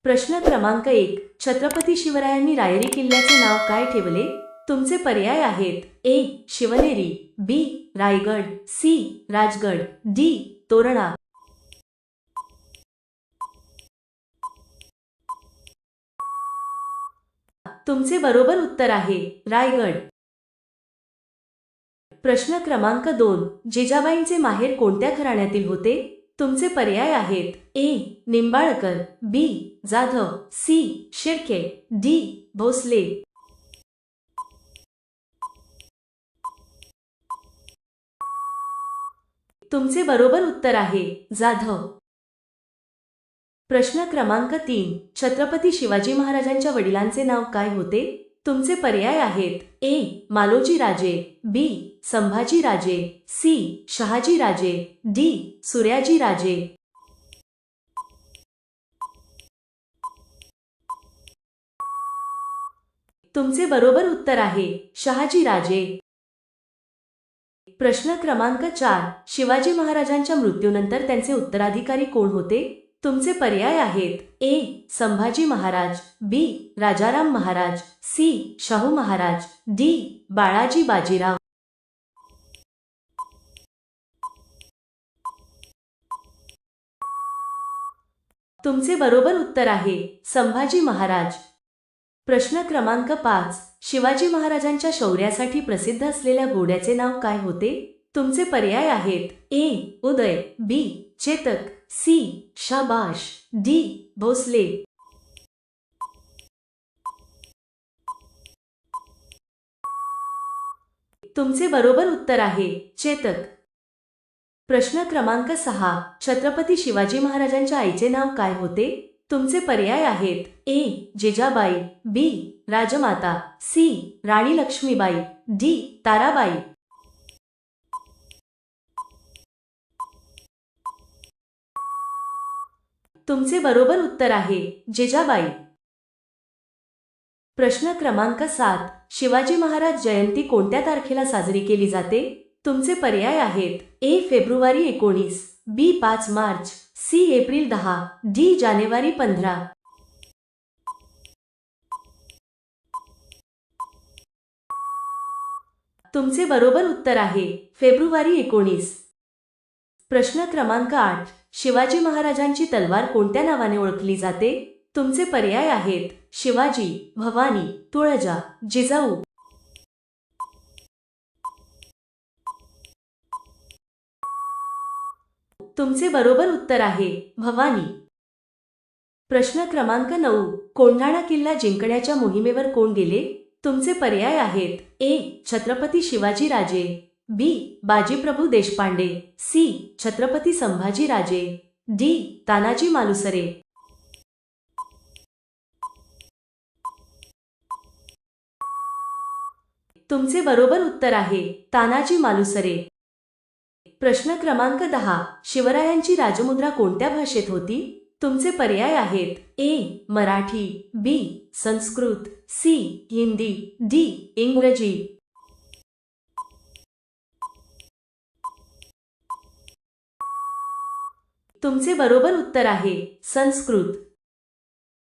प्रश्न क्रमांक 1. छत्रपती शिवरायांनी रायरी किल्ल्याचे नाव काय ठेवले? तुमचे पर्याय आहेत: ए. शिवनेरी, बी. रायगड, सी. राजगड, डी. तोरणा. तुमचे बरोबर उत्तर आहे रायगड. प्रश्न क्रमांक 2. जिजाबाईंचे माहेर कोणत्या घराण्यातील होते? तुमचे पर्याय आहेत: ए. निंबाळकर, बी. जाधव, सी. शिर्के, डी. भोसले. तुमचे बरोबर उत्तर आहे जाधव. प्रश्न क्रमांक 3. छत्रपती शिवाजी महाराजांच्या वडिलांचे नाव काय होते? तुमचे पर्याय आहेत: ए. मालोजी राजे, बी. संभाजी राजे, सी. शहाजी राजे, डी. सूर्याजी राजे. तुमचे बरोबर उत्तर आहे शहाजी राजे. प्रश्न क्रमांक 4. शिवाजी महाराजांच्या मृत्यूनंतर त्यांचे उत्तराधिकारी कोण होते? तुमचे पर्याय आहेत: ए. संभाजी महाराज, बी. राजाराम महाराज, सी. शाहू महाराज, डी. बाळाजी बाजीराव. तुमचे बरोबर उत्तर आहे संभाजी महाराज. प्रश्न क्रमांक 5. शिवाजी महाराजांच्या शौर्यासाठी प्रसिद्ध असलेल्या घोड्याचे नाव काय होते? तुमचे पर्याय आहेत: ए. उदय, बी. चेतक, सी. शाबाश, डी. भोसले. तुमचे बरोबर उत्तर आहे चेतक. प्रश्न क्रमांक 6. छत्रपती शिवाजी महाराजांच्या आईचे नाव काय होते? तुमचे पर्याय आहेत: ए. जिजाबाई, बी. राजमाता, सी. राणी लक्ष्मीबाई, डी. ताराबाई. तुमचे बरोबर उत्तर आहे जिजाबाई. प्रश्न क्रमांक 7. शिवाजी महाराज जयंती कोणत्या तारखेला साजरी केली जाते? तुमचे पर्याय आहेत: ए. फेब्रुवारी 19, बी. 5 मार्च, सी. एप्रिल 10, डी. जानेवारी 15. तुमचे बरोबर उत्तर आहे फेब्रुवारी 19. प्रश्न क्रमांक 8. शिवाजी महाराजांची तलवार कोणत्या नावाने ओळखली जाते? तुमचे पर्याय आहेत: शिवाजी, भवानी, तुळजा, जिजाऊ. तुमचे बरोबर उत्तर आहे भवानी. प्रश्न क्रमांक 9. कोंढाणा किल्ला जिंकण्याच्या मोहिमेवर कोण गेले? तुमचे पर्याय आहेत: ए. छत्रपती शिवाजी राजे, बी. बाजीप्रभू देशपांडे, सी. छत्रपती संभाजी राजे, डी. तानाजी मालुसरे. तुमचे बरोबर उत्तर आहे तानाजी मालुसरे. प्रश्न क्रमांक 10. शिवरायांची राजमुद्रा कोणत्या भाषेत होती? तुमचे पर्याय आहेत: ए. मराठी, बी. संस्कृत, सी. हिंदी, डी. इंग्रजी. तुमचे बरोबर उत्तर आहे संस्कृत.